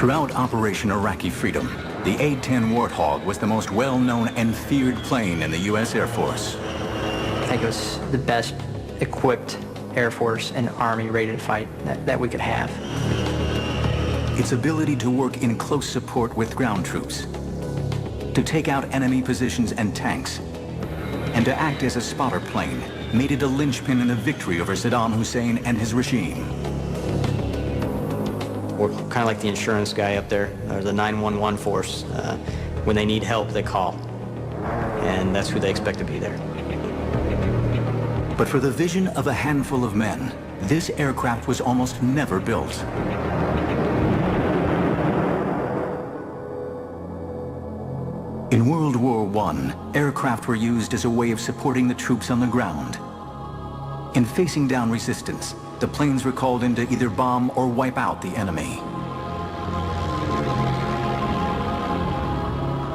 Throughout Operation Iraqi Freedom, the A-10 Warthog was the most well-known and feared plane in the U.S. Air Force. I think it was the best equipped Air Force and Army ready to fight that we could have. Its ability to work in close support with ground troops, to take out enemy positions and tanks, and to act as a spotter plane made it a linchpin in the victory over Saddam Hussein and his regime. We're kind of like the insurance guy up there, or the 911 force. When they need help, they call. And that's who they expect to be there. But for the vision of a handful of men, this aircraft was almost never built. In World War I, aircraft were used as a way of supporting the troops on the ground. In facing down resistance, the planes were called in to either bomb or wipe out the enemy.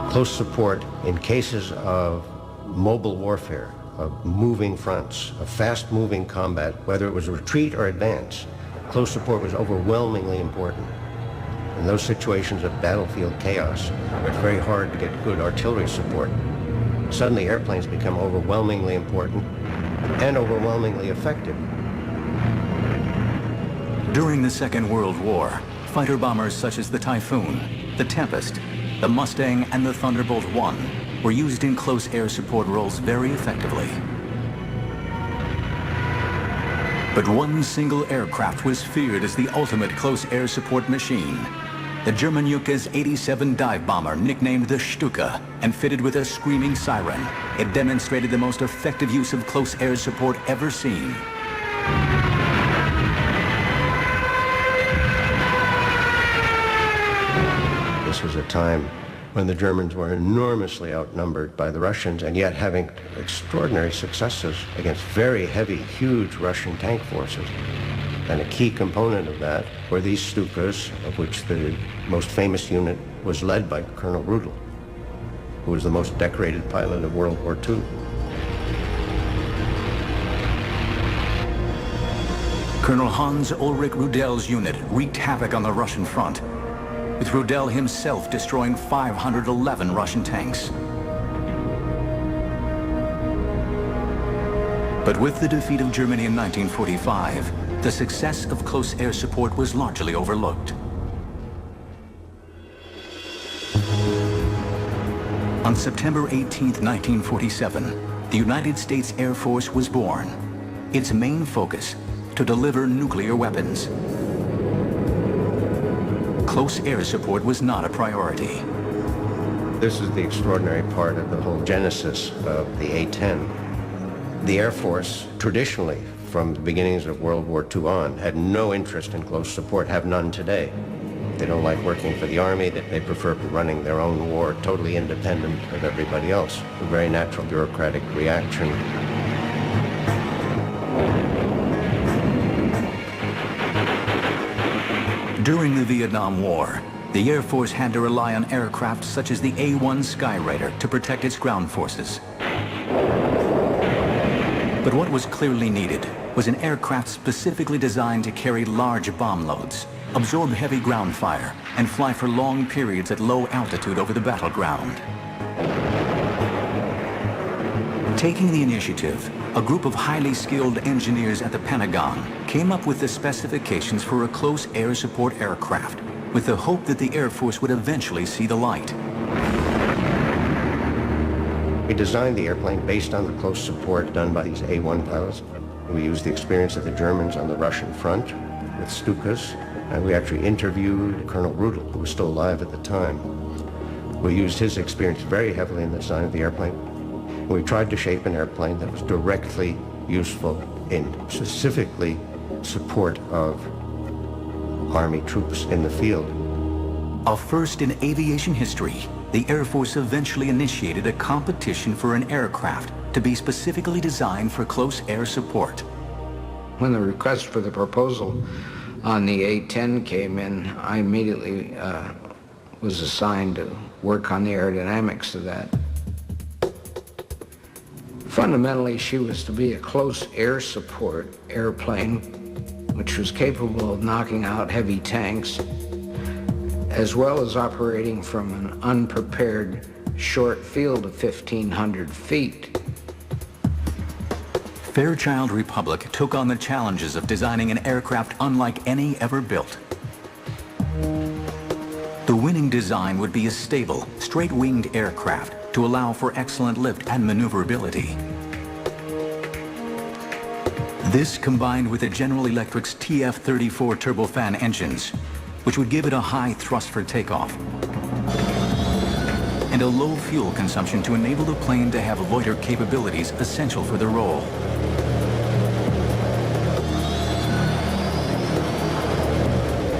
Close support in cases of mobile warfare, of moving fronts, of fast-moving combat, whether it was retreat or advance, close support was overwhelmingly important. In those situations of battlefield chaos, it's very hard to get good artillery support. Suddenly, airplanes become overwhelmingly important and overwhelmingly effective. During the Second World War, fighter bombers such as the Typhoon, the Tempest, the Mustang, and the Thunderbolt I were used in close air support roles very effectively. But one single aircraft was feared as the ultimate close air support machine. The German Junkers 87 dive bomber, nicknamed the Stuka, and fitted with a screaming siren. It demonstrated the most effective use of close air support ever seen. This was a time when the Germans were enormously outnumbered by the Russians, and yet having extraordinary successes against very heavy, huge Russian tank forces. And a key component of that were these Stukas, of which the most famous unit was led by Colonel Rudel, who was the most decorated pilot of World War II. Colonel Hans Ulrich Rudel's unit wreaked havoc on the Russian front, with Rudel himself destroying 511 Russian tanks. But with the defeat of Germany in 1945, the success of close air support was largely overlooked. On September 18, 1947, the United States Air Force was born. Its main focus, to deliver nuclear weapons. Close air support was not a priority. This is the extraordinary part of the whole genesis of the A-10. The Air Force, traditionally, from the beginnings of World War II on, had no interest in close support, have none today. They don't like working for the Army, they prefer running their own war, totally independent of everybody else. A very natural bureaucratic reaction. During the Vietnam War, the Air Force had to rely on aircraft such as the A-1 Skyraider to protect its ground forces. But what was clearly needed was an aircraft specifically designed to carry large bomb loads, absorb heavy ground fire, and fly for long periods at low altitude over the battleground. Taking the initiative, a group of highly skilled engineers at the Pentagon came up with the specifications for a close air support aircraft, with the hope that the Air Force would eventually see the light. We designed the airplane based on the close support done by these A-1 pilots. We used the experience of the Germans on the Russian front with Stukas, and we actually interviewed Colonel Rudel, who was still alive at the time. We used his experience very heavily in the design of the airplane. We tried to shape an airplane that was directly useful in specifically support of Army troops in the field. A first in aviation history, the Air Force eventually initiated a competition for an aircraft to be specifically designed for close air support. When the request for the proposal on the A-10 came in, I immediately was assigned to work on the aerodynamics of that. Fundamentally, she was to be a close air support airplane, which was capable of knocking out heavy tanks as well as operating from an unprepared short field of 1,500 feet. Fairchild Republic took on the challenges of designing an aircraft unlike any ever built. The winning design would be a stable, straight-winged aircraft to allow for excellent lift and maneuverability. This combined with the General Electric's TF-34 turbofan engines, which would give it a high thrust for takeoff, and a low fuel consumption to enable the plane to have loiter capabilities essential for the role.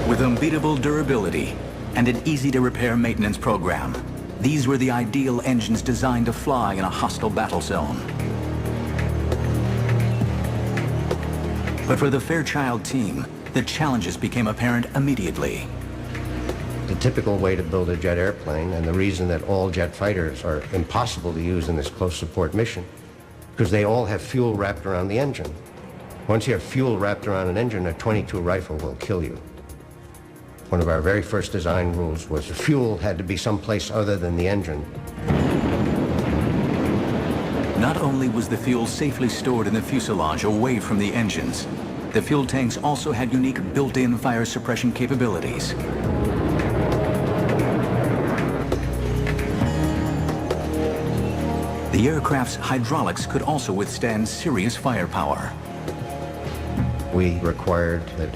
With unbeatable durability and an easy-to-repair maintenance program, these were the ideal engines designed to fly in a hostile battle zone. But for the Fairchild team, the challenges became apparent immediately. The typical way to build a jet airplane, and the reason that all jet fighters are impossible to use in this close support mission, because they all have fuel wrapped around the engine. Once you have fuel wrapped around an engine, a .22 rifle will kill you. One of our very first design rules was the fuel had to be someplace other than the engine. Not only was the fuel safely stored in the fuselage away from the engines, the fuel tanks also had unique built-in fire suppression capabilities. The aircraft's hydraulics could also withstand serious firepower. We required that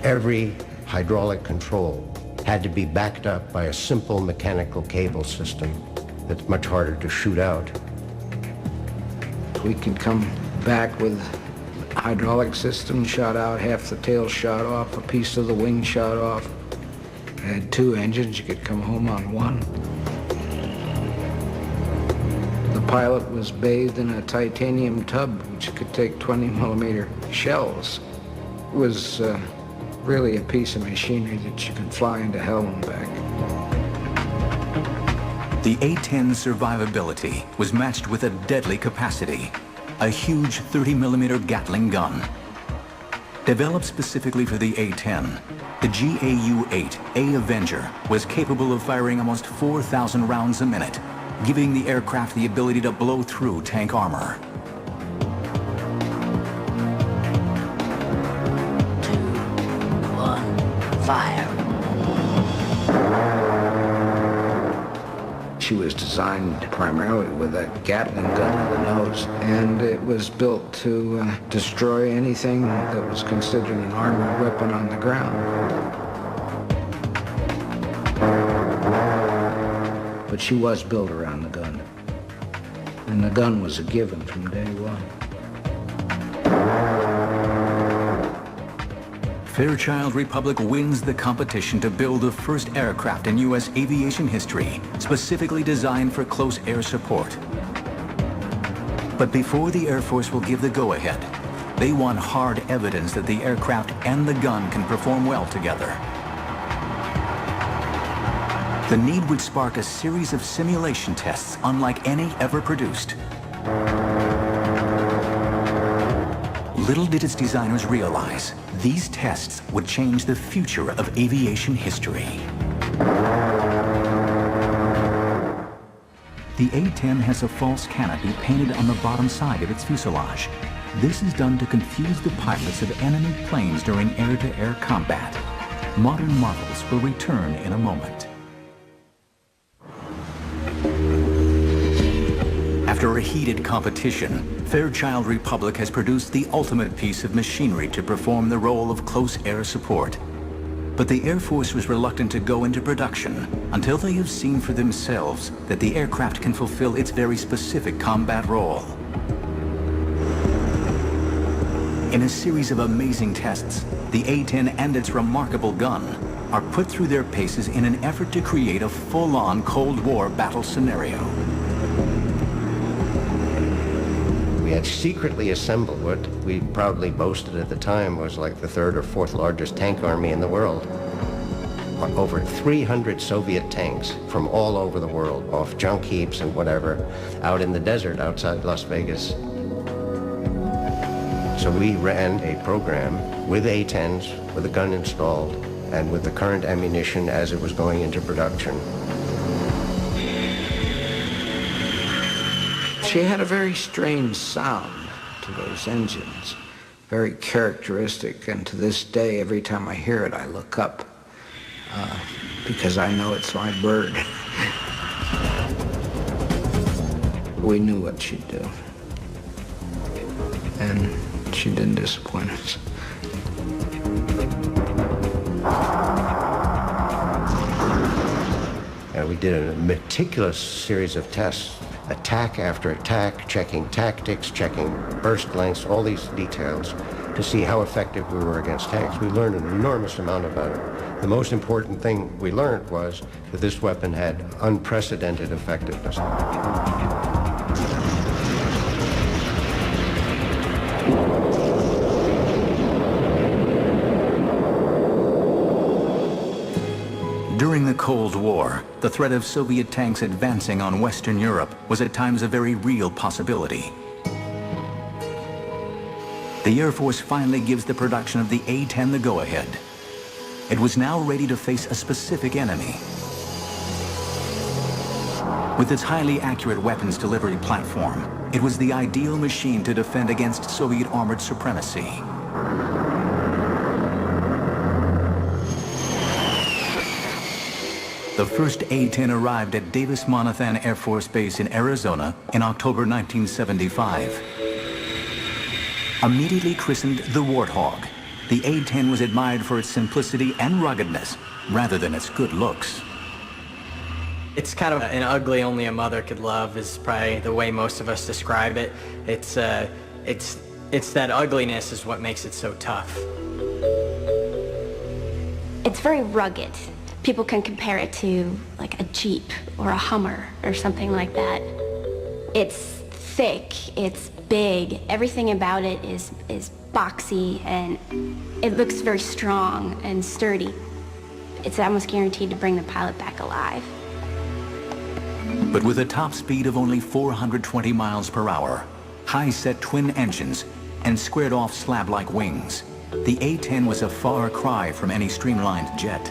every hydraulic control had to be backed up by a simple mechanical cable system that's much harder to shoot out. We could come back with hydraulic system shot out, half the tail shot off, a piece of the wing shot off. Had two engines, you could come home on one. The pilot was bathed in a titanium tub which could take 20-millimeter shells. It was really a piece of machinery that you could fly into hell and back. The A-10 survivability was matched with a deadly capacity, a huge 30-millimeter Gatling gun. Developed specifically for the A-10, the GAU-8 A Avenger was capable of firing almost 4,000 rounds a minute, giving the aircraft the ability to blow through tank armor. 2, 1, fire. She was designed primarily with a Gatling gun in the nose, and it was built to destroy anything that was considered an armored weapon on the ground. But she was built around the gun, and the gun was a given from day one. Fairchild Republic wins the competition to build the first aircraft in U.S. aviation history, specifically designed for close air support. But before the Air Force will give the go-ahead, they want hard evidence that the aircraft and the gun can perform well together. The need would spark a series of simulation tests unlike any ever produced. Little did its designers realize, these tests would change the future of aviation history. The A-10 has a false canopy painted on the bottom side of its fuselage. This is done to confuse the pilots of enemy planes during air-to-air combat. Modern marvels will return in a moment. After a heated competition, Fairchild Republic has produced the ultimate piece of machinery to perform the role of close air support. But the Air Force was reluctant to go into production until they have seen for themselves that the aircraft can fulfill its very specific combat role. In a series of amazing tests, the A-10 and its remarkable gun are put through their paces in an effort to create a full-on Cold War battle scenario. We had secretly assembled what we proudly boasted at the time was like the third or fourth largest tank army in the world. Over 300 Soviet tanks from all over the world, off junk heaps and whatever, out in the desert outside Las Vegas. So we ran a program with A-10s with a gun installed, and with the current ammunition as it was going into production. She had a very strange sound to those engines, very characteristic, and to this day, every time I hear it, I look up, because I know it's my bird. We knew what she'd do, and she didn't disappoint us. And we did a meticulous series of tests, attack after attack, checking tactics, checking burst lengths, all these details to see how effective we were against tanks. We learned an enormous amount about it. The most important thing we learned was that this weapon had unprecedented effectiveness. During the Cold War, the threat of Soviet tanks advancing on Western Europe was at times a very real possibility. The Air Force finally gives the production of the A-10 the go-ahead. It was now ready to face a specific enemy. With its highly accurate weapons delivery platform, it was the ideal machine to defend against Soviet armored supremacy. The first A-10 arrived at Davis-Monthan Air Force Base in Arizona in October 1975. Immediately christened the Warthog, the A-10 was admired for its simplicity and ruggedness rather than its good looks. It's kind of an ugly only a mother could love is probably the way most of us describe it. It's that ugliness is what makes it so tough. It's very rugged. People can compare it to like a Jeep or a Hummer or something like that. It's thick, it's big, everything about it is boxy, and it looks very strong and sturdy. It's almost guaranteed to bring the pilot back alive. But with a top speed of only 420 miles per hour, high-set twin engines, and squared-off slab-like wings, the A-10 was a far cry from any streamlined jet.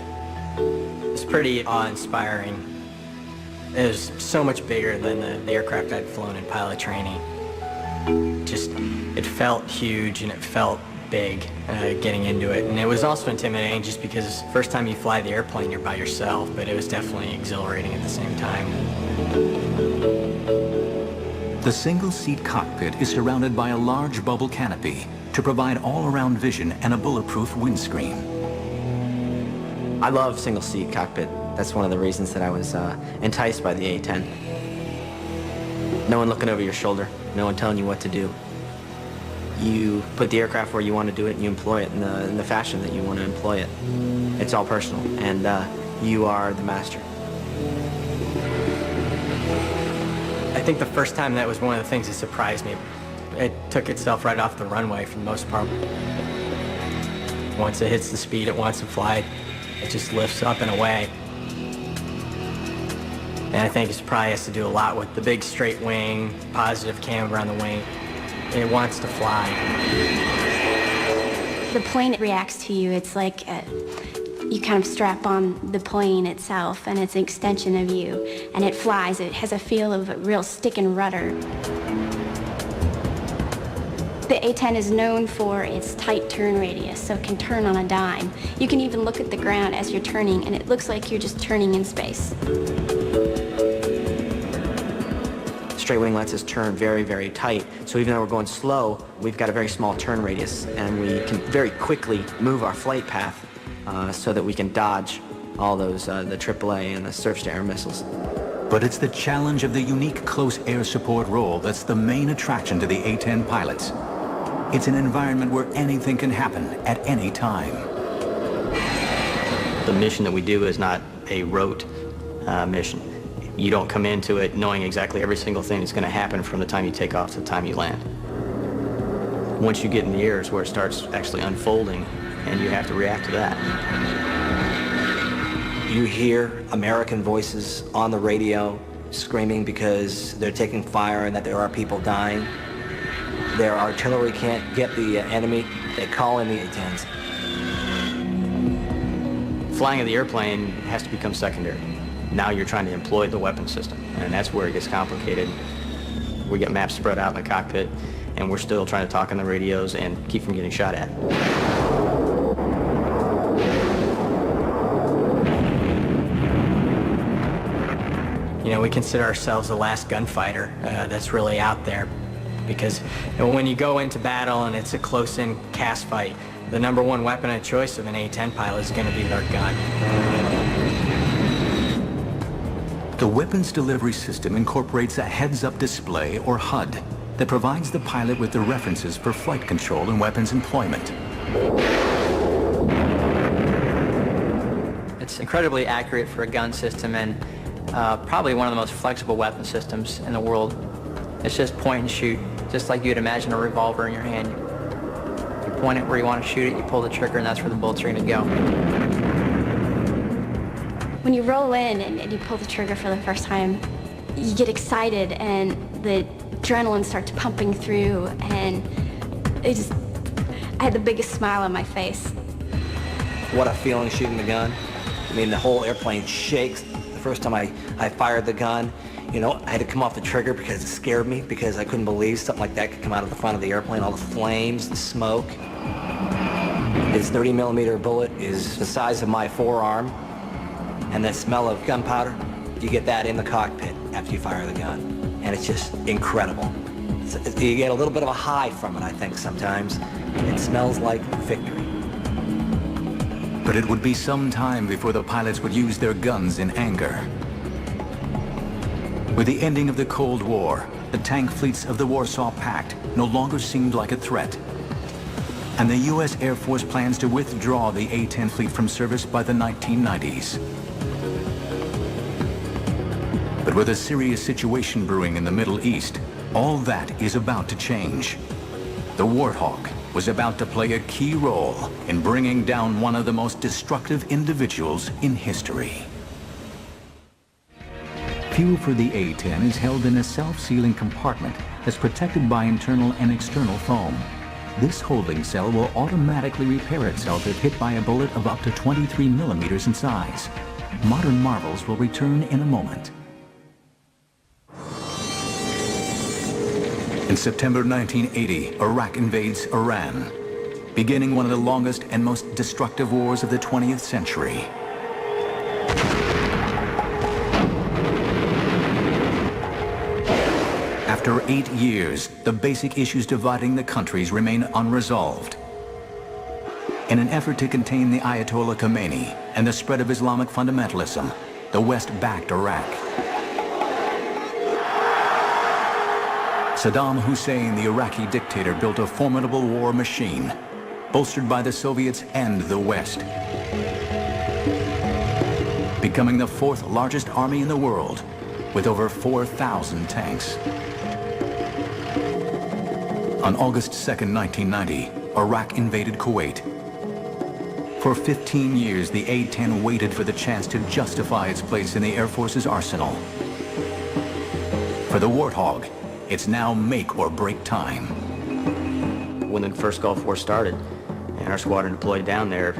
It's pretty awe-inspiring. It was so much bigger than the aircraft I'd flown in pilot training. It felt huge and it felt big getting into it. And it was also intimidating just because first time you fly the airplane, you're by yourself, but it was definitely exhilarating at the same time. The single-seat cockpit is surrounded by a large bubble canopy to provide all-around vision and a bulletproof windscreen. I love single-seat cockpit. That's one of the reasons that I was enticed by the A-10. No one looking over your shoulder, no one telling you what to do. You put the aircraft where you want to do it and you employ it in the fashion that you want to employ it. It's all personal, and you are the master. I think the first time that was one of the things that surprised me. It took itself right off the runway for the most part. Once it hits the speed it wants to fly, it just lifts up and away. And I think it probably has to do a lot with the big straight wing, positive camber on the wing. It wants to fly. The plane reacts to you. It's like you kind of strap on the plane itself, and it's an extension of you, and it flies. It has a feel of a real stick and rudder. The A-10 is known for its tight turn radius, so it can turn on a dime. You can even look at the ground as you're turning, and it looks like you're just turning in space. Straight wing lets us turn very, very tight. So even though we're going slow, we've got a very small turn radius, and we can very quickly move our flight path so that we can dodge all those, the AAA and the surface-to-air missiles. But it's the challenge of the unique close air support role that's the main attraction to the A-10 pilots. It's an environment where anything can happen at any time. The mission that we do is not a rote mission. You don't come into it knowing exactly every single thing that's going to happen from the time you take off to the time you land. Once you get in the air is where it starts actually unfolding, and you have to react to that. You hear American voices on the radio screaming because they're taking fire and that there are people dying. Their artillery can't get the enemy. They call in the A-10s. flying of the airplane has to become secondary. Now you're trying to employ the weapon system, and that's where it gets complicated. We get maps spread out in the cockpit, and we're still trying to talk on the radios and keep from getting shot at. You know, we consider ourselves the last gunfighter that's really out there, because when you go into battle and it's a close-in cast fight, the number one weapon of choice of an A-10 pilot is going to be their gun. The weapons delivery system incorporates a heads-up display, or HUD, that provides the pilot with the references for flight control and weapons employment. It's incredibly accurate for a gun system, and probably one of the most flexible weapon systems in the world. It's just point and shoot, just like you'd imagine a revolver in your hand. You point it where you want to shoot it, you pull the trigger, and that's where the bullets are going to go. When you roll in and you pull the trigger for the first time, you get excited and the adrenaline starts pumping through, and I had the biggest smile on my face. What a feeling shooting the gun. I mean, the whole airplane shakes. The first time I fired the gun, you know, I had to come off the trigger because it scared me, because I couldn't believe something like that could come out of the front of the airplane, all the flames, the smoke. This 30-millimeter bullet is the size of my forearm, and the smell of gunpowder, you get that in the cockpit after you fire the gun, and it's just incredible. You get a little bit of a high from it, I think, sometimes. It smells like victory. But it would be some time before the pilots would use their guns in anger. With the ending of the Cold War, the tank fleets of the Warsaw Pact no longer seemed like a threat. And the U.S. Air Force plans to withdraw the A-10 fleet from service by the 1990s. But with a serious situation brewing in the Middle East, all that is about to change. The Warthog was about to play a key role in bringing down one of the most destructive individuals in history. Fuel for the A-10 is held in a self-sealing compartment that's protected by internal and external foam. This holding cell will automatically repair itself if hit by a bullet of up to 23 millimeters in size. Modern marvels will return in a moment. In September 1980, Iraq invades Iran, beginning one of the longest and most destructive wars of the 20th century. After 8 years, the basic issues dividing the countries remain unresolved. In an effort to contain the Ayatollah Khomeini and the spread of Islamic fundamentalism, the West backed Iraq. Saddam Hussein, the Iraqi dictator, built a formidable war machine, bolstered by the Soviets and the West, becoming the fourth largest army in the world, with over 4,000 tanks. On August 2nd, 1990, Iraq invaded Kuwait. For 15 years, the A-10 waited for the chance to justify its place in the Air Force's arsenal. For the Warthog, it's now make or break time. When the first Gulf War started and our squadron deployed down there,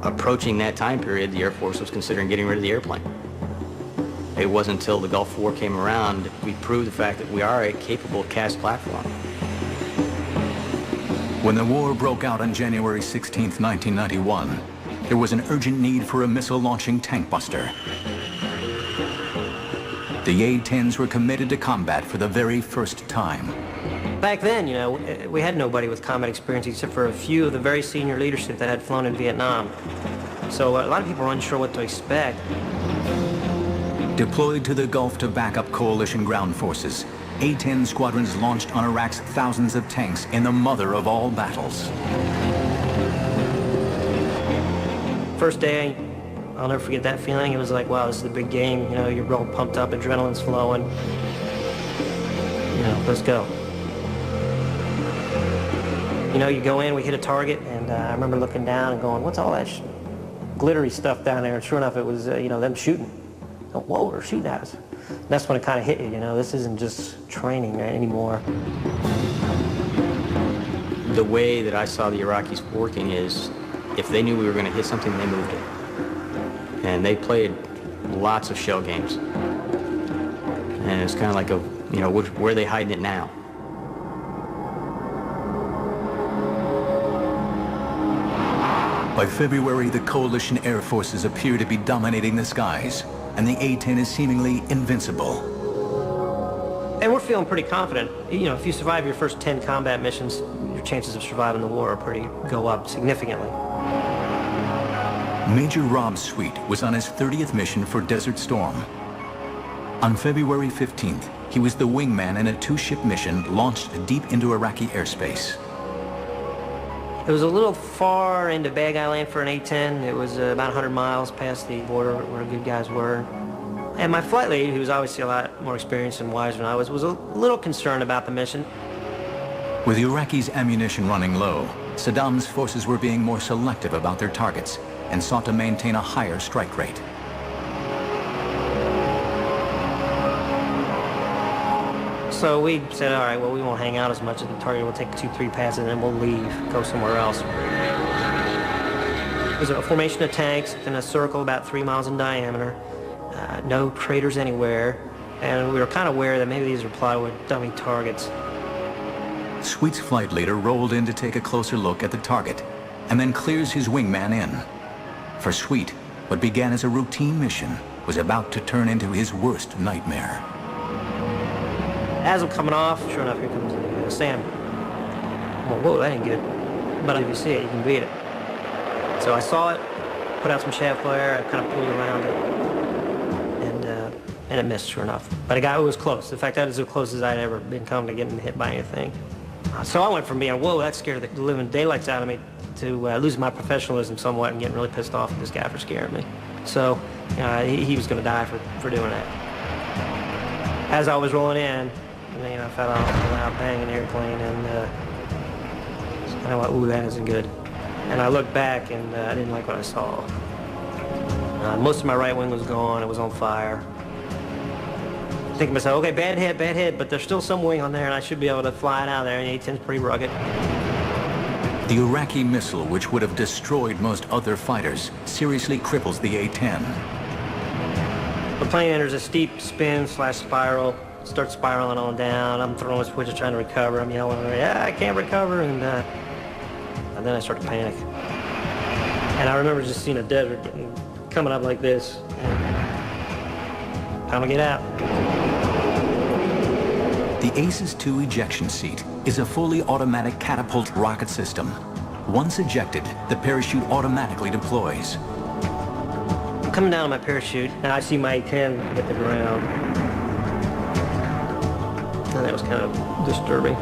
approaching that time period, the Air Force was considering getting rid of the airplane. It wasn't until the Gulf War came around we proved the fact that we are a capable cast platform. When the war broke out on January 16, 1991, there was an urgent need for a missile-launching tank buster. The A-10s were committed to combat for the very first time. Back then, you know, we had nobody with combat experience except for a few of the very senior leadership that had flown in Vietnam. So a lot of people were unsure what to expect. Deployed to the Gulf to back up coalition ground forces, A-10 squadrons launched on Iraq's thousands of tanks in the mother of all battles. First day, I'll never forget that feeling. It was like, wow, this is a big game. You know, you're all pumped up, adrenaline's flowing. You know, let's go. You know, you go in, we hit a target, and I remember looking down and going, what's all that glittery stuff down there? And sure enough, it was, you know, them shooting. Oh, whoa, they're shooting at us. And that's when it kind of hit you, you know, this isn't just training anymore. The way that I saw the Iraqis working is, if they knew we were going to hit something, they moved it. and they played lots of shell games. And it's kind of like where are they hiding it now? By February, the coalition air forces appear to be dominating the skies, and the A-10 is seemingly invincible. And we're feeling pretty confident. You know, if you survive your first 10 combat missions, your chances of surviving the war go up significantly. Major Rob Sweet was on his 30th mission for Desert Storm. On February 15th, he was the wingman in a 2-ship mission launched deep into Iraqi airspace. It was a little far into Bag Island for an A-10. It was about 100 miles past the border where good guys were. And my flight lead, who was obviously a lot more experienced and wiser than I was a little concerned about the mission. With the Iraqis' ammunition running low, Saddam's forces were being more selective about their targets and sought to maintain a higher strike rate. So we said, all right, well, we won't hang out as much at the target. We'll take 2-3 passes, and then we'll leave, go somewhere else. It was a formation of tanks in a circle about 3 miles in diameter. No craters anywhere, and we were kind of aware that maybe these were plywood dummy targets. Sweet's flight leader rolled in to take a closer look at the target, and then clears his wingman in. For Sweet, what began as a routine mission was about to turn into his worst nightmare. As I'm coming off, sure enough, here comes the SAM. Well, whoa, that ain't good. But if you see it, you can beat it. So I saw it, put out some shaft flare, I kind of pulled around it, and it missed, sure enough. But it was close. In fact, that was as close as I'd ever been come to getting hit by anything. So I went from being, whoa, that scared the living daylights out of me, to losing my professionalism somewhat and getting really pissed off at this guy for scaring me. So he was going to die for doing that. As I was rolling in, I felt off a loud bang in the airplane, and I went, ooh, that isn't good. And I looked back, and I didn't like what I saw. Most of my right wing was gone. It was on fire. Thinking to myself, okay, bad hit, but there's still some wing on there, and I should be able to fly it out of there, and the A-10's pretty rugged. The Iraqi missile, which would have destroyed most other fighters, seriously cripples the A-10. The plane enters a steep spin/spiral, starts spiraling on down. I'm throwing switches trying to recover. I'm yelling, yeah, I can't recover, and then I start to panic. And I remember just seeing a desert coming up like this, and time to get out. The ACES-2 ejection seat is a fully automatic catapult rocket system. Once ejected, the parachute automatically deploys. I'm coming down on my parachute, and I see my A-10 hit the ground. And that was kind of disturbing.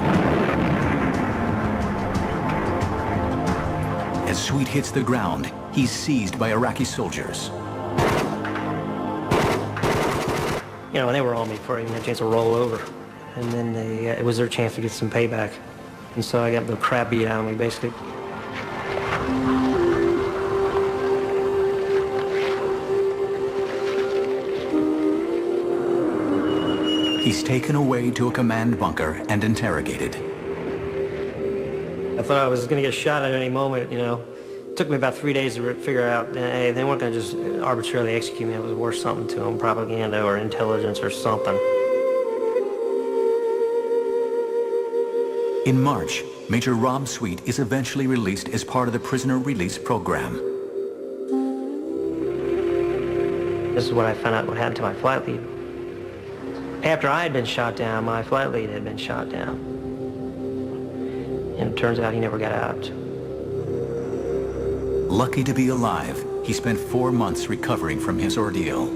As Sweet hits the ground, he's seized by Iraqi soldiers. You know, and they were on me before I even had a chance to roll over. And then it was their chance to get some payback. And so I got the crap beat out of me, basically. He's taken away to a command bunker and interrogated. I thought I was going to get shot at any moment, you know. It took me about 3 days to figure out, hey, they weren't going to just arbitrarily execute me. It was worth something to them, propaganda or intelligence or something. In March, Major Rob Sweet is eventually released as part of the prisoner release program. This is what I found out what happened to my flight lead. After I had been shot down, my flight lead had been shot down. And it turns out he never got out. Lucky to be alive, he spent 4 months recovering from his ordeal.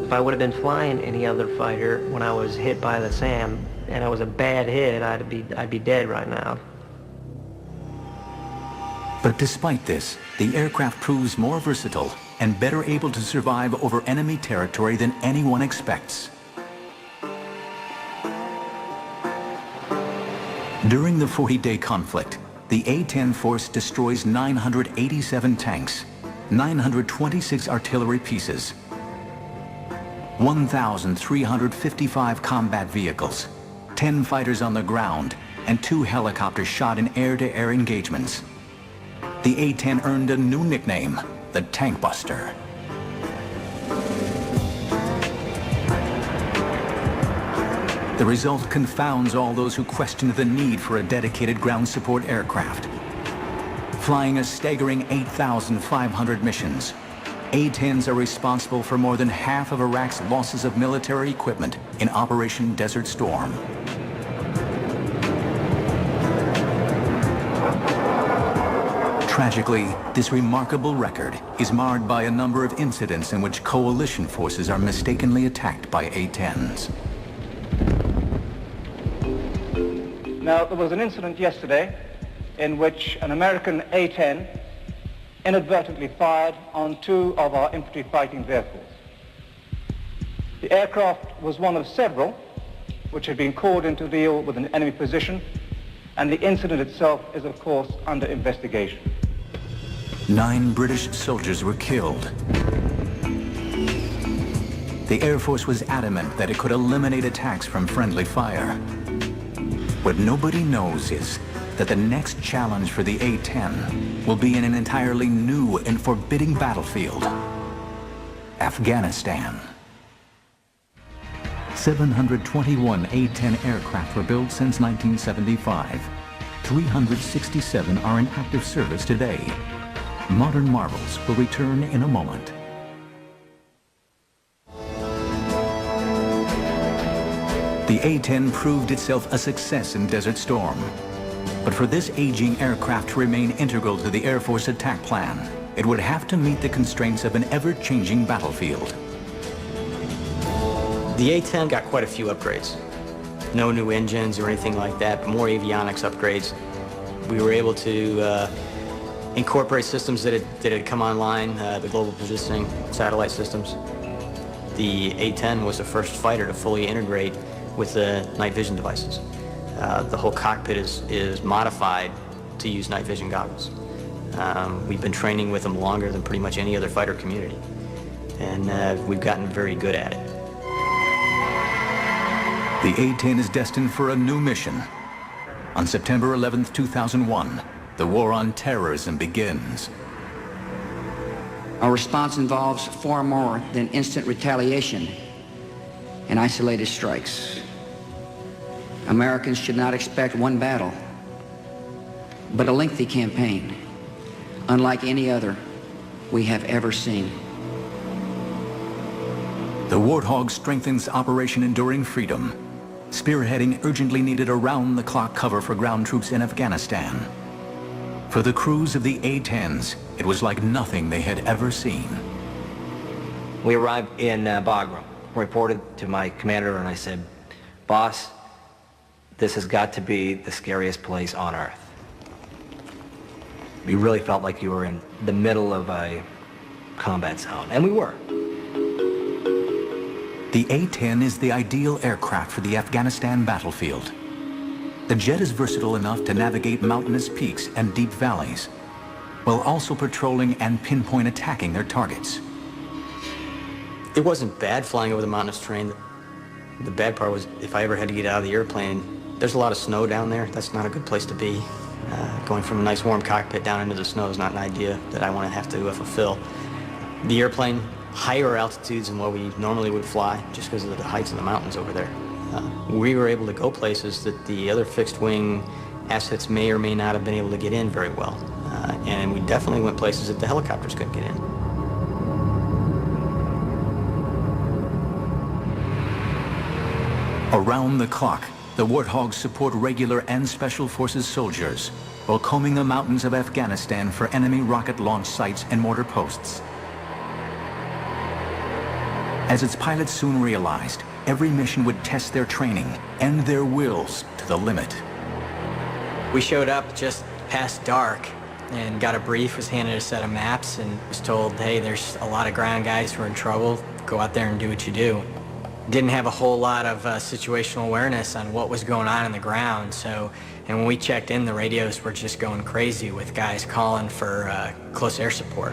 If I would have been flying any other fighter when I was hit by the SAM, and it was a bad hit, I'd be dead right now. But despite this, the aircraft proves more versatile and better able to survive over enemy territory than anyone expects. During the 40-day conflict, the A-10 force destroys 987 tanks, 926 artillery pieces, 1,355 combat vehicles, 10 fighters on the ground, and 2 helicopters shot in air-to-air engagements. The A-10 earned a new nickname, the Tank Buster. The result confounds all those who question the need for a dedicated ground support aircraft. Flying a staggering 8,500 missions, A-10s are responsible for more than half of Iraq's losses of military equipment in Operation Desert Storm. Tragically, this remarkable record is marred by a number of incidents in which coalition forces are mistakenly attacked by A-10s. Now, there was an incident yesterday in which an American A-10 inadvertently fired on two of our infantry fighting vehicles. The aircraft was one of several which had been called into deal with an enemy position, and the incident itself is, of course, under investigation. 9 British soldiers were killed. The Air Force was adamant that it could eliminate attacks from friendly fire. What nobody knows is that the next challenge for the A-10 will be in an entirely new and forbidding battlefield, Afghanistan. 721 A-10 aircraft were built since 1975. 367 are in active service today. Modern marvels will return in a moment. The A-10 proved itself a success in Desert Storm. But for this aging aircraft to remain integral to the Air Force attack plan, it would have to meet the constraints of an ever-changing battlefield. The A-10 got quite a few upgrades. No new engines or anything like that, but more avionics upgrades. We were able to incorporate systems that had come online, the global positioning satellite systems. The A-10 was the first fighter to fully integrate with the night vision devices. The whole cockpit is modified to use night vision goggles. We've been training with them longer than pretty much any other fighter community, and we've gotten very good at it. The A-10 is destined for a new mission. On September 11th, 2001, the war on terrorism begins. Our response involves far more than instant retaliation and isolated strikes. Americans should not expect one battle, but a lengthy campaign, unlike any other we have ever seen. The Warthog strengthens Operation Enduring Freedom, spearheading urgently needed around-the-clock cover for ground troops in Afghanistan. For the crews of the A-10s, it was like nothing they had ever seen. We arrived in Bagram, reported to my commander, and I said, "Boss, this has got to be the scariest place on earth." We really felt like you were in the middle of a combat zone, and we were. The A-10 is the ideal aircraft for the Afghanistan battlefield. The jet is versatile enough to navigate mountainous peaks and deep valleys, while also patrolling and pinpoint attacking their targets. It wasn't bad flying over the mountainous terrain. The bad part was if I ever had to get out of the airplane, there's a lot of snow down there. That's not a good place to be. Going from a nice warm cockpit down into the snow is not an idea that I want to have to fulfill. The airplane, higher altitudes than what we normally would fly, just because of the heights of the mountains over there. We were able to go places that the other fixed-wing assets may or may not have been able to get in very well. And we definitely went places that the helicopters couldn't get in. Around the clock, the Warthogs support regular and special forces soldiers while combing the mountains of Afghanistan for enemy rocket launch sites and mortar posts. As its pilots soon realized, every mission would test their training and their wills to the limit. We showed up just past dark and got a brief, was handed a set of maps, and was told, hey, there's a lot of ground guys who are in trouble. Go out there and do what you do. Didn't have a whole lot of situational awareness on what was going on the ground, and when we checked in, the radios were just going crazy with guys calling for close air support.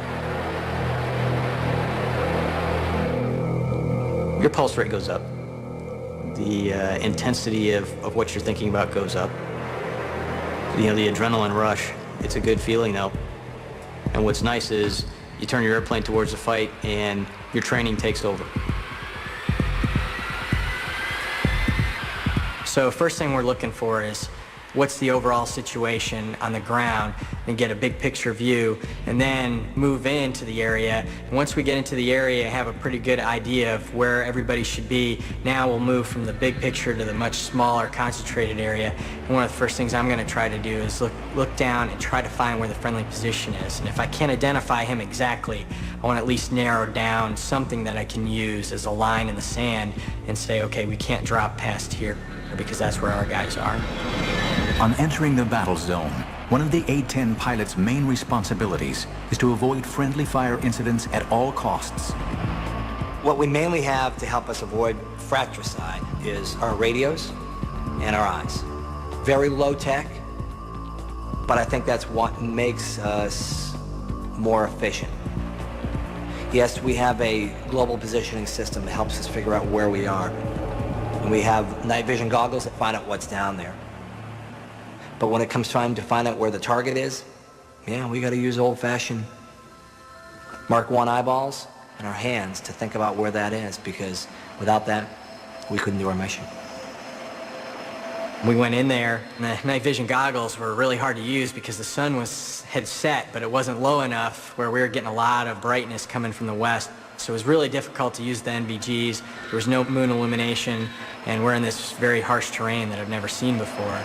Your pulse rate goes up. The intensity of what you're thinking about goes up. You know, the adrenaline rush, it's a good feeling though. And what's nice is You turn your airplane towards the fight, and your training takes over. So first thing we're looking for is what's the overall situation on the ground, and get a big picture view, and then move into the area. And once we get into the area, have a pretty good idea of where everybody should be. Now we'll move from the big picture to the much smaller concentrated area. And one of the first things I'm going to try to do is look down and try to find where the friendly position is. And if I can't identify him exactly, I want to at least narrow down something that I can use as a line in the sand and say, okay, we can't drop past here, because that's where our guys are. On entering the battle zone, one of the A-10 pilot's main responsibilities is to avoid friendly fire incidents at all costs. What we mainly have to help us avoid fratricide is our radios and our eyes. Very low tech, but I think that's what makes us more efficient. Yes, we have a global positioning system that helps us figure out where we are. And we have night vision goggles that find out what's down there. But when it comes time to find out where the target is, yeah, we got to use old-fashioned Mark I eyeballs and our hands to think about where that is, because without that, we couldn't do our mission. We went in there, and the night vision goggles were really hard to use because the sun had set, but it wasn't low enough where we were getting a lot of brightness coming from the west. So it was really difficult to use the NVGs. There was no moon illumination, and we're in this very harsh terrain that I've never seen before.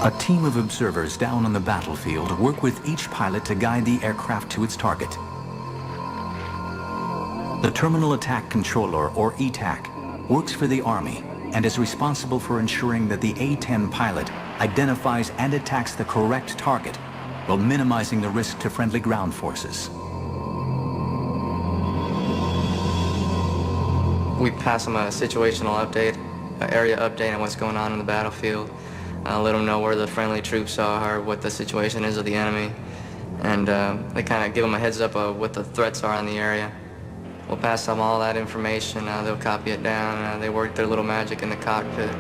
A team of observers down on the battlefield work with each pilot to guide the aircraft to its target. The Terminal Attack Controller, or ETAC, works for the Army and is responsible for ensuring that the A-10 pilot identifies and attacks the correct target while minimizing the risk to friendly ground forces. We pass them a situational update, an area update on what's going on in the battlefield. Let them know where the friendly troops are, what the situation is of the enemy, and they kind of give them a heads up of what the threats are in the area. We'll pass them all that information, they'll copy it down, they work their little magic in the cockpit.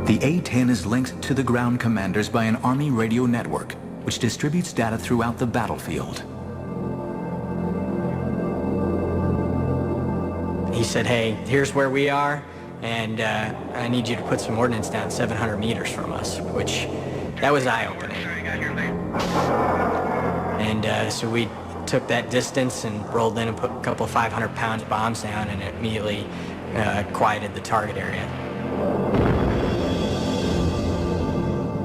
The A-10 is linked to the ground commanders by an Army radio network, which distributes data throughout the battlefield. He said, hey, here's where we are, and I need you to put some ordnance down 700 meters from us, which, that was eye-opening. And so we took that distance and rolled in and put a couple of 500-pound bombs down, and it immediately quieted the target area.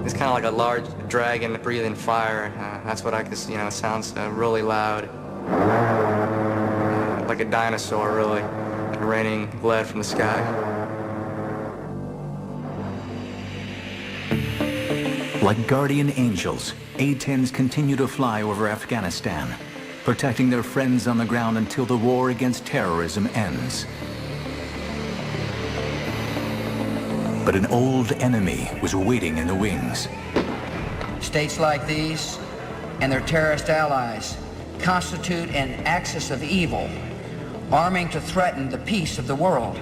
It's kind of like a large dragon breathing fire. That's what I could, it sounds really loud. Like a dinosaur, really, raining lead from the sky. Like guardian angels, A-10s continue to fly over Afghanistan, protecting their friends on the ground until the war against terrorism ends. But an old enemy was waiting in the wings. States like these and their terrorist allies constitute an axis of evil, arming to threaten the peace of the world.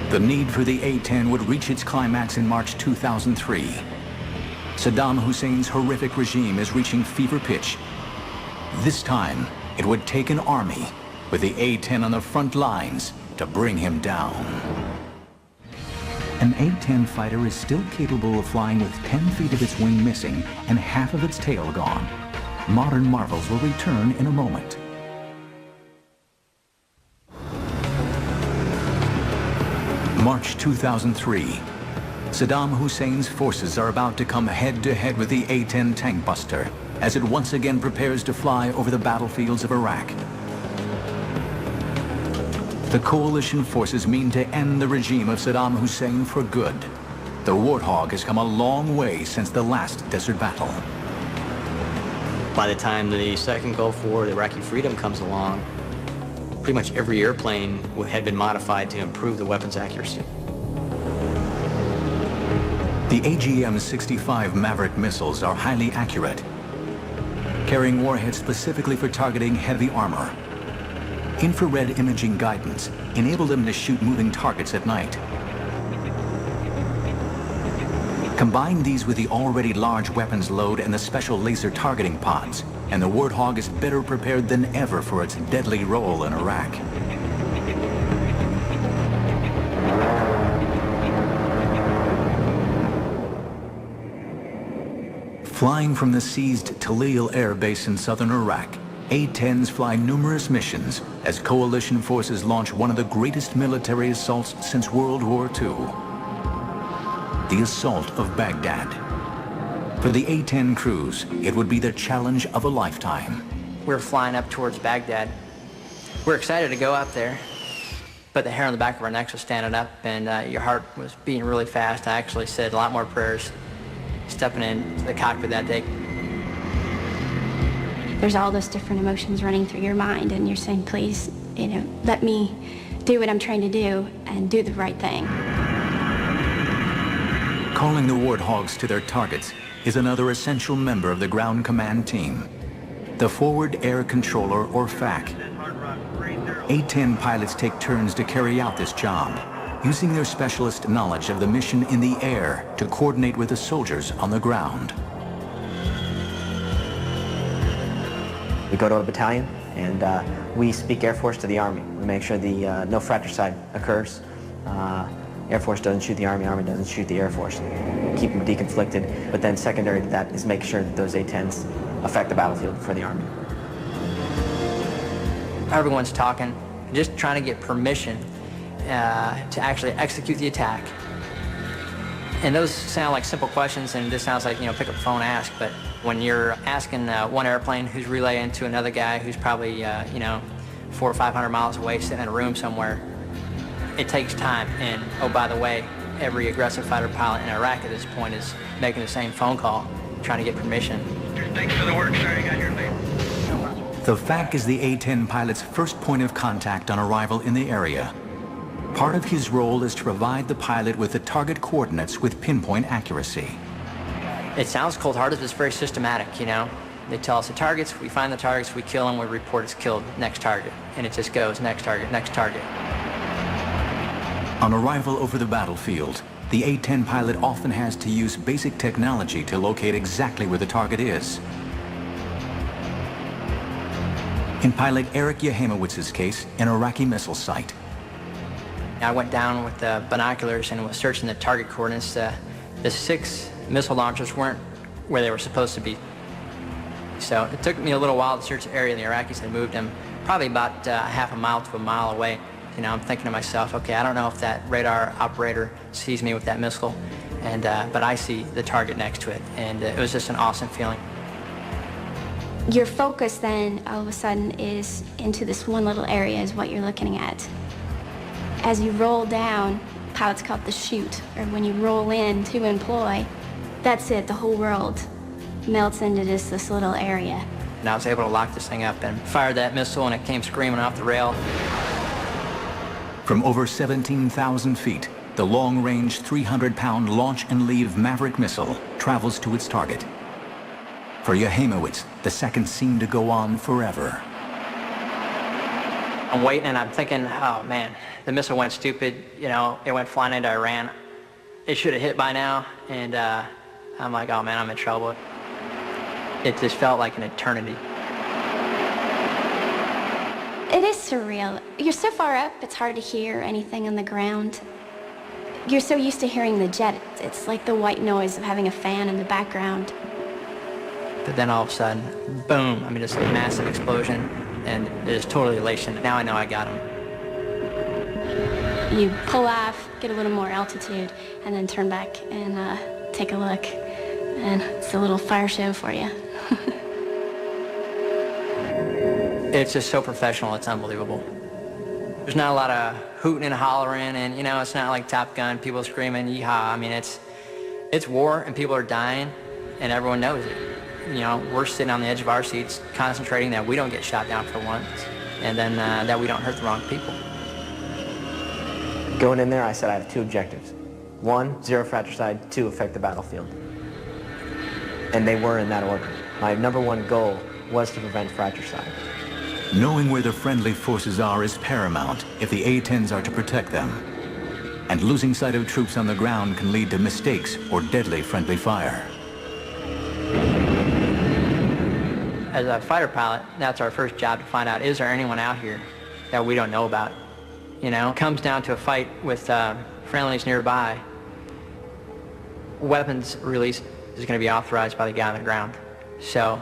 The need for the A-10 would reach its climax in March 2003. Saddam Hussein's horrific regime is reaching fever pitch. This time, it would take an army with the A-10 on the front lines to bring him down. An A-10 fighter is still capable of flying with 10 feet of its wing missing and half of its tail gone. Modern marvels will return in a moment. March 2003. Saddam Hussein's forces are about to come head-to-head with the A-10 tank buster as it once again prepares to fly over the battlefields of Iraq. The coalition forces mean to end the regime of Saddam Hussein for good. The Warthog has come a long way since the last desert battle. By the time the second Gulf War, the Iraqi Freedom comes along, pretty much every airplane had been modified to improve the weapon's accuracy. The AGM-65 Maverick missiles are highly accurate, carrying warheads specifically for targeting heavy armor. Infrared imaging guidance enabled them to shoot moving targets at night. Combine these with the already large weapons load and the special laser targeting pods, and the Warthog is better prepared than ever for its deadly role in Iraq. Flying from the seized Talil Air Base in southern Iraq, A-10s fly numerous missions as coalition forces launch one of the greatest military assaults since World War II. The assault of Baghdad. For the A-10 crews, it would be the challenge of a lifetime. We were flying up towards Baghdad. We were excited to go up there, but the hair on the back of our necks was standing up, and your heart was beating really fast. I actually said a lot more prayers stepping into the cockpit that day. There's all those different emotions running through your mind, and you're saying, please, let me do what I'm trying to do and do the right thing. Calling the Warthogs to their targets is another essential member of the ground command team, the Forward Air Controller, or FAC. A-10 pilots take turns to carry out this job, using their specialist knowledge of the mission in the air to coordinate with the soldiers on the ground. We go to a battalion, and we speak Air Force to the Army. We make sure the no fratricide occurs. Air Force doesn't shoot the Army doesn't shoot the Air Force. Keep them deconflicted, but then secondary to that is make sure that those A-10s affect the battlefield for the Army. Everyone's talking, just trying to get permission to actually execute the attack. And those sound like simple questions, and this sounds like, pick up the phone, ask, but when you're asking one airplane who's relaying to another guy who's probably, 400 or 500 miles away, sitting in a room somewhere, it takes time. And, oh, by the way, every aggressive fighter pilot in Iraq at this point is making the same phone call, trying to get permission. Thanks for the work, sir. You got your lead. The FAC is the A-10 pilot's first point of contact on arrival in the area. Part of his role is to provide the pilot with the target coordinates with pinpoint accuracy. It sounds cold-hearted, but it's very systematic, They tell us the targets, we find the targets, we kill them, we report it's killed, next target. And it just goes, next target, next target. On arrival over the battlefield, the A-10 pilot often has to use basic technology to locate exactly where the target is. In pilot Eric Yehemowitz's case, an Iraqi missile site. I went down with the binoculars and was searching the target coordinates. The 6 missile launchers weren't where they were supposed to be. So it took me a little while to search the area. The Iraqis had moved them probably about half a mile to a mile away. I'm thinking to myself, okay, I don't know if that radar operator sees me with that missile, but I see the target next to it, and it was just an awesome feeling. Your focus then, all of a sudden, is into this one little area is what you're looking at. As you roll down, pilots call it the chute, or when you roll in to employ, that's it, the whole world melts into just this little area. And I was able to lock this thing up and fired that missile, and it came screaming off the rail. From over 17,000 feet, the long-range 300-pound launch and leave Maverick missile travels to its target. For Yehemowitz, the seconds seem to go on forever. I'm waiting and I'm thinking, oh man, the missile went stupid, it went flying into Iran. It should have hit by now, and I'm like, oh man, I'm in trouble. It just felt like an eternity. It is surreal. You're so far up, it's hard to hear anything on the ground. You're so used to hearing the jet, it's like the white noise of having a fan in the background. But then all of a sudden, boom, just a massive explosion, and it is totally elation. Now I know I got him. You pull off, get a little more altitude, and then turn back and take a look. And it's a little fire show for you. It's just so professional, it's unbelievable. There's not a lot of hooting and hollering, and it's not like Top Gun, people screaming, yeehaw. It's war, and people are dying, and everyone knows it. We're sitting on the edge of our seats, concentrating that we don't get shot down for once, and then that we don't hurt the wrong people. Going in there, I said I have 2 objectives. 1, 0 fratricide, 2, affect the battlefield. And they were in that order. My number 1 goal was to prevent fratricide. Knowing where the friendly forces are is paramount if the A-10s are to protect them. and losing sight of troops on the ground can lead to mistakes or deadly friendly fire. As a fighter pilot, that's our first job, to find out, is there anyone out here that we don't know about? You know, it comes down to a fight with friendlies nearby. Weapons release is going to be authorized by the guy on the ground. So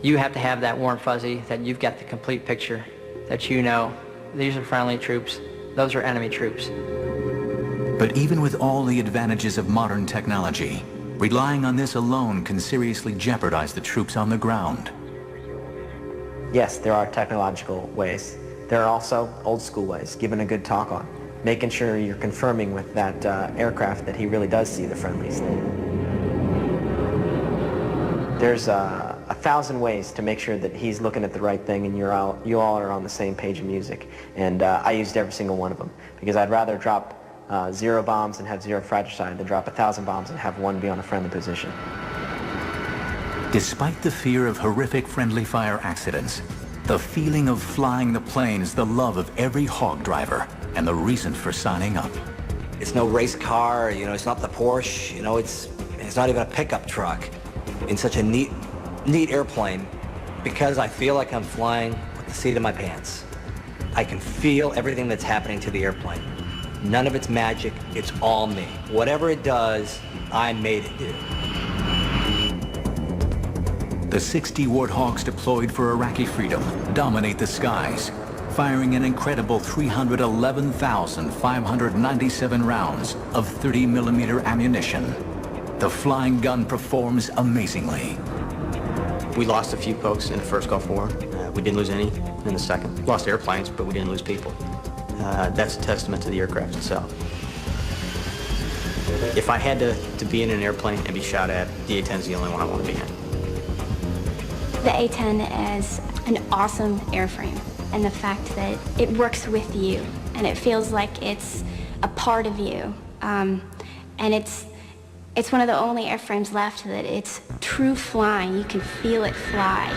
you have to have that warm fuzzy, that you've got the complete picture, that you know these are friendly troops, those are enemy troops. But even with all the advantages of modern technology, relying on this alone can seriously jeopardize the troops on the ground. Yes, there are technological ways. There are also old school ways, giving a good talk on, making sure you're confirming with that aircraft that he really does see the friendlies. There's 1,000 ways to make sure that he's looking at the right thing and you all are on the same page of music. And I used every single one of them, because I'd rather drop 0 bombs and have 0 fratricide than drop 1,000 bombs and have 1 be on a friendly position. Despite the fear of horrific friendly fire accidents, the feeling of flying the plane is the love of every hog driver and the reason for signing up. It's no race car, you know, it's not the Porsche, you know, it's not even a pickup truck. In such a neat airplane, because I feel like I'm flying with the seat of my pants. I can feel everything that's happening to the airplane. None of it's magic, it's all me. Whatever it does, I made it do. The 60 Warthogs deployed for Iraqi freedom dominate the skies, firing an incredible 311,597 rounds of 30mm ammunition. The flying gun performs amazingly. We lost a few folks in the first Gulf War. We didn't lose any in the second. Lost airplanes, but we didn't lose people. That's a testament to the aircraft itself. If I had to be in an airplane and be shot at, the A-10 is the only one I want to be in. The A-10 is an awesome airframe, and the fact that it works with you, and it feels like it's a part of you, and it's one of the only airframes left that it's true flying. You can feel it fly.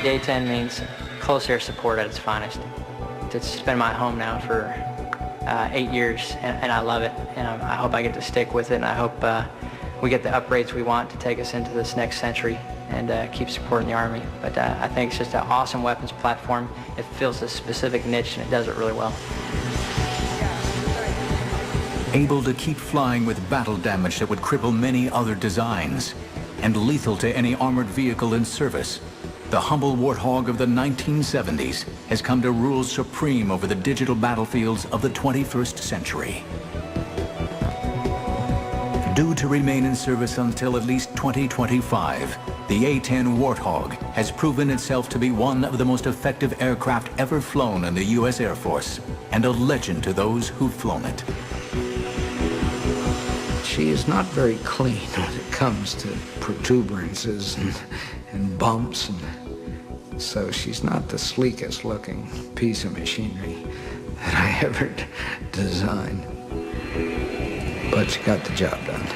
The A-10 means close air support at its finest. It's been my home now for 8 years, and I love it, and I hope I get to stick with it, and I hope we get the upgrades we want to take us into this next century and keep supporting the Army. But I think it's just an awesome weapons platform. It fills a specific niche, and it does it really well. Able to keep flying with battle damage that would cripple many other designs, and lethal to any armored vehicle in service, the humble Warthog of the 1970s has come to rule supreme over the digital battlefields of the 21st century. Due to remain in service until at least 2025, the A-10 Warthog has proven itself to be one of the most effective aircraft ever flown in the U.S. Air Force, and a legend to those who've flown it. She is not very clean when it comes to protuberances and bumps, and so she's not the sleekest looking piece of machinery that I ever designed. But she got the job done.